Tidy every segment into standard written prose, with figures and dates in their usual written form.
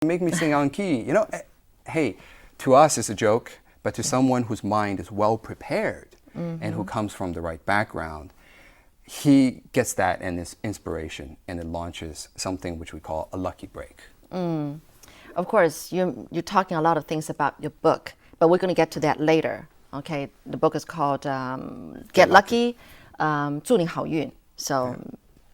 make me sing on key. Hey, to us it's a joke, but to someone whose mind is well prepared and who comes from the right background, he gets that and his inspiration, and it launches something which we call a lucky break. Of course, you're talking a lot of things about your book, but we're going to get to that later. Okay, the book is called Get Lucky, 祝你好运. So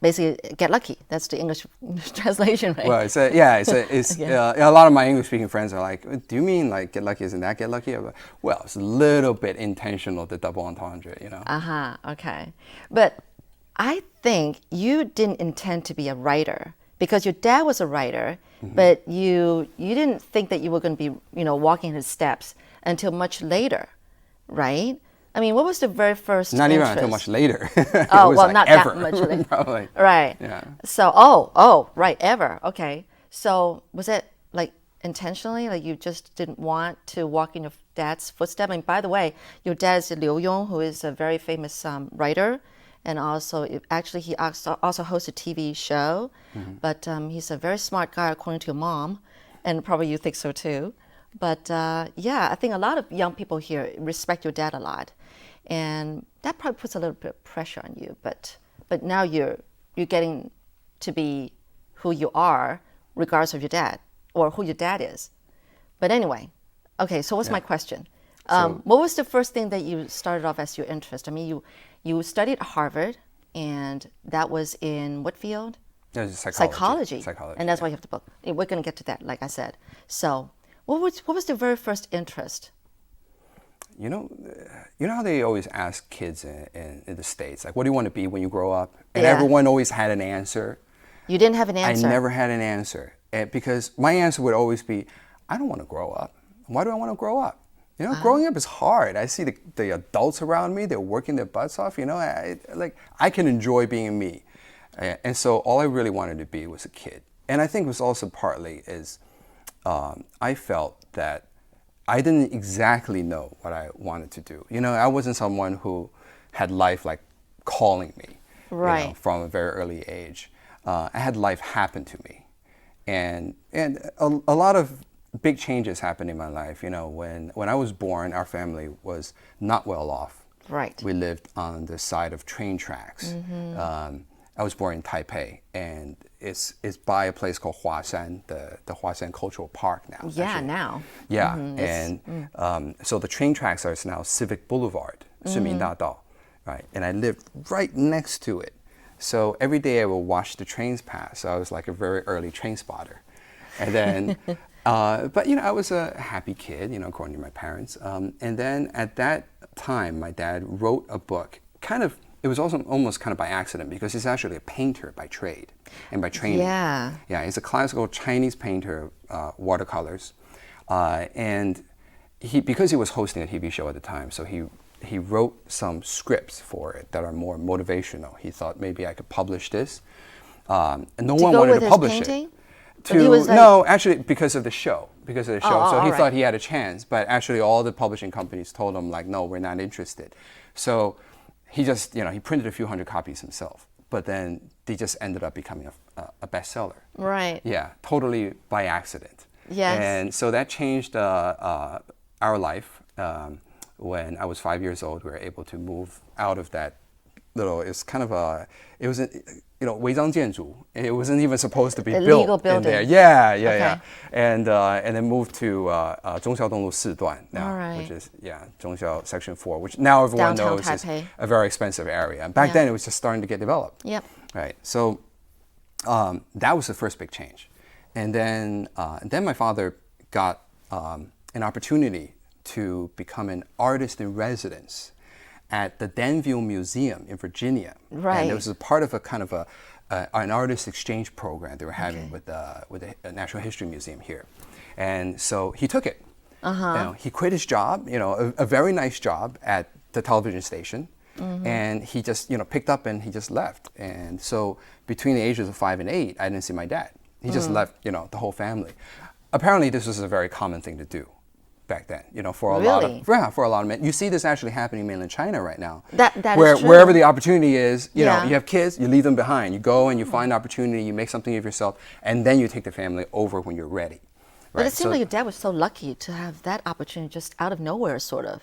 basically, get lucky. That's the English translation, right? Well, a lot of my English-speaking friends are like, do you mean like get lucky? Isn't that get lucky? I'm like, well, it's a little bit intentional, the double entendre, Okay. But I think you didn't intend to be a writer because your dad was a writer, but you didn't think that you were going to be, walking his steps until much later, right? I mean, what was the very first Not interest? even until much later. Not ever. that much later. Probably. Right. Yeah. So, right, ever. Okay. So was it like intentionally, like you just didn't want to walk in your dad's footsteps? I mean, by the way, your dad is Liu Yong, who is a very famous writer. And also, he also hosts a TV show. But he's a very smart guy, according to your mom. And probably you think so too. But I think a lot of young people here respect your dad a lot. And that probably puts a little bit of pressure on you. But now you're getting to be who you are, regardless of your dad, or who your dad is. But anyway, okay, so what's my question? What was the first thing that you started off as your interest? I mean, you studied at Harvard, and that was in what field? It was psychology. And that's why you have the book. We're going to get to that, like I said. So what was the very first interest? You know how they always ask kids in the States, like, what do you want to be when you grow up? And everyone always had an answer. You didn't have an answer? I never had an answer. Because my answer would always be, I don't want to grow up. Why do I want to grow up? Growing up is hard. I see the adults around me, they're working their butts off. I can enjoy being me. And so all I really wanted to be was a kid. And I think it was also partly is I felt that I didn't exactly know what I wanted to do. I wasn't someone who had life like calling me from a very early age. I had life happen to me. And a lot of big changes happened in my life. When I was born, our family was not well off. Right. We lived on the side of train tracks. I was born in Taipei, and it's by a place called Huashan, the Huashan Cultural Park now. Yeah, actually. now. Yeah, so the train tracks are now Civic Boulevard, 市民大道, right? And I lived right next to it. So every day I would watch the trains pass. So I was like a very early train spotter. And then, but I was a happy kid, according to my parents. And then at that time, my dad wrote a book, it was also almost kind of by accident because he's actually a painter by trade and by training. Yeah. Yeah, he's a classical Chinese painter, watercolors. And because he was hosting a TV show at the time, so he wrote some scripts for it that are more motivational. He thought maybe I could publish this. And no one wanted to publish it. No, actually because of the show. So he thought he had a chance, but actually all the publishing companies told him like, no, we're not interested. So he just, he printed a few hundred copies himself, but then they just ended up becoming a bestseller. Right. Yeah, totally by accident. Yes. And so that changed our life. When I was 5 years old, we were able to move out of that little, it was 违章建筑. It wasn't even supposed to be built in there. Yeah. And then moved to 忠孝东路4段 now, which is, Zhongxiao Section 4, which now everyone Downtown knows Taipei. is a very expensive area. And back then it was just starting to get developed. Yep. Right. So that was the first big change. And then my father got an opportunity to become an artist in residence at the Danville Museum in Virginia. Right. And it was a part of a kind of an artist exchange program they were having with the Natural History Museum here. And so he took it. He quit his job, a very nice job at the television station. And he just, picked up and he just left. And so between the ages of 5 and 8, I didn't see my dad. He just left, the whole family. Apparently this was a very common thing to do back then, for a lot of men. You see this actually happening in mainland China right now. That is true. Wherever the opportunity is, you have kids, you leave them behind. You go and you find opportunity, you make something of yourself, and then you take the family over when you're ready. But right? it seemed like your dad was so lucky to have that opportunity just out of nowhere, sort of.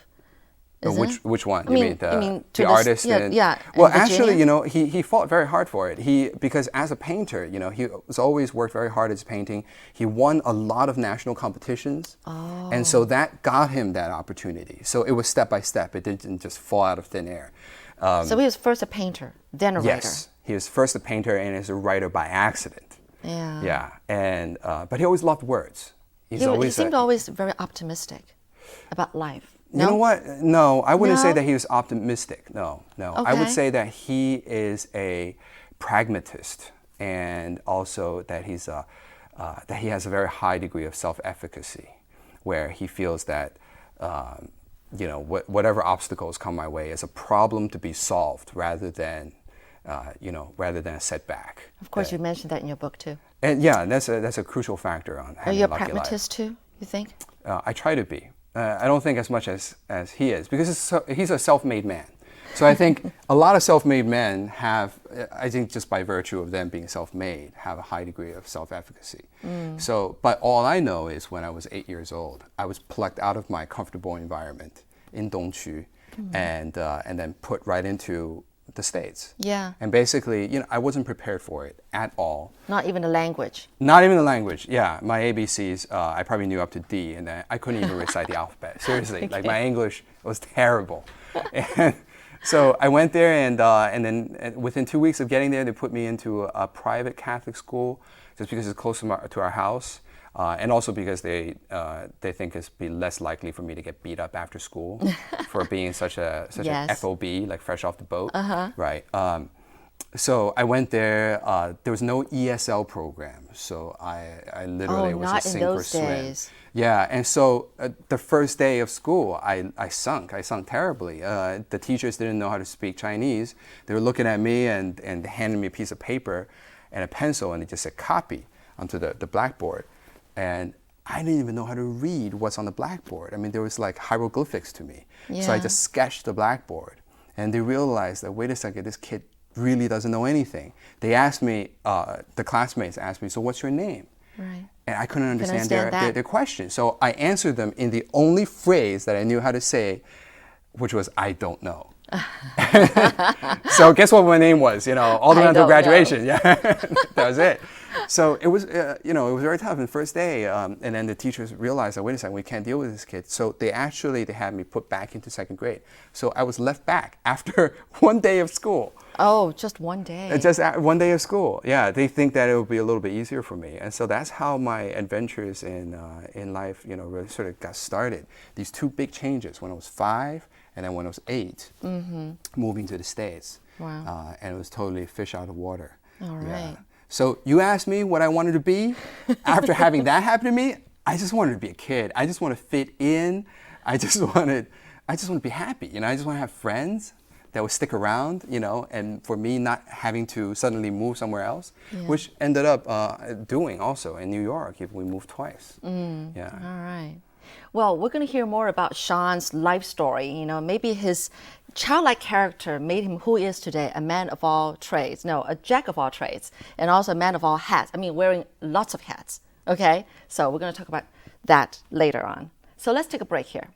Which one? I mean, the artist? Yeah. Well, in actually, Virginia? he fought very hard for it. Because as a painter, he was always worked very hard at his painting. He won a lot of national competitions, and so that got him that opportunity. So it was step by step. It didn't just fall out of thin air. So he was first a painter, then a writer. Yes, he was first a painter and is a writer by accident. Yeah. Yeah, and but he always loved words. He seemed always very optimistic about life. You know what? No, I wouldn't say No? that he was optimistic. No. I would Okay. say that he is a pragmatist, and also that that he has a very high degree of self-efficacy, where he feels that whatever obstacles come my way is a problem to be solved rather than a setback. Of course, you mentioned that in your book too. And yeah, that's a crucial factor on Are having you a a lucky life. pragmatist too, you think? I try to be. I don't think as much as he is, because he's a self-made man. So I think a lot of self-made men have, I think just by virtue of them being self-made, have a high degree of self-efficacy. So, but all I know is when I was 8 years old, I was plucked out of my comfortable environment in Dongqu and then put right into the States. Yeah. And basically, I wasn't prepared for it at all. Not even the language. Not even the language. Yeah, my ABCs, I probably knew up to D, and I couldn't even recite the alphabet. Seriously, like my English was terrible. And so I went there, and then within 2 weeks of getting there, they put me into a private Catholic school, just because it's close to our house, and also because they think it's be less likely for me to get beat up after school for being such Yes. an FOB, like fresh off the boat, right? So I went there. There was no ESL program, so I literally was not just in sink or those swim. days. Yeah, and so the first day of school, I sunk terribly. The teachers didn't know how to speak Chinese. They were looking at me and handing me a piece of paper and a pencil, and it just said copy onto the blackboard. And I didn't even know how to read what's on the blackboard. I mean, there was like hieroglyphics to me. So I Yeah. just sketched the blackboard. And they realized that, wait a second, this kid really doesn't know anything. They asked me, the classmates asked me, so what's your name? Right. And I couldn't understand understand their question. So I answered them in the only phrase that I knew how to say, which was, I don't know. So guess what my name was, all the way I until don't graduation. Yeah, that was it. So it was, it was very tough in the first day. And then the teachers realized that, wait a second, we can't deal with this kid. So they had me put back into second grade. So I was left back after 1 day of school. Oh, just one day. Just 1 day of school. Yeah, they think that it would be a little bit easier for me. And so that's how my adventures in life, really sort of got started. These two big changes when I was 5 and then when I was 8, moving to the States. Wow. And it was totally fish out of water. All Yeah. right. So you asked me what I wanted to be. After having that happen to me, I just wanted to be a kid. I just want to fit in. I just want to be happy. I just want to have friends that would stick around, and for me not having to suddenly move somewhere else, which ended up doing also in New York. We moved twice. Yeah. All right. Well, we're going to hear more about Xuan's life story. Maybe his childlike character made him who he is today, a man of all trades. No, a jack of all trades, and also a man of all hats. I mean, wearing lots of hats. Okay? So we're going to talk about that later on. So let's take a break here.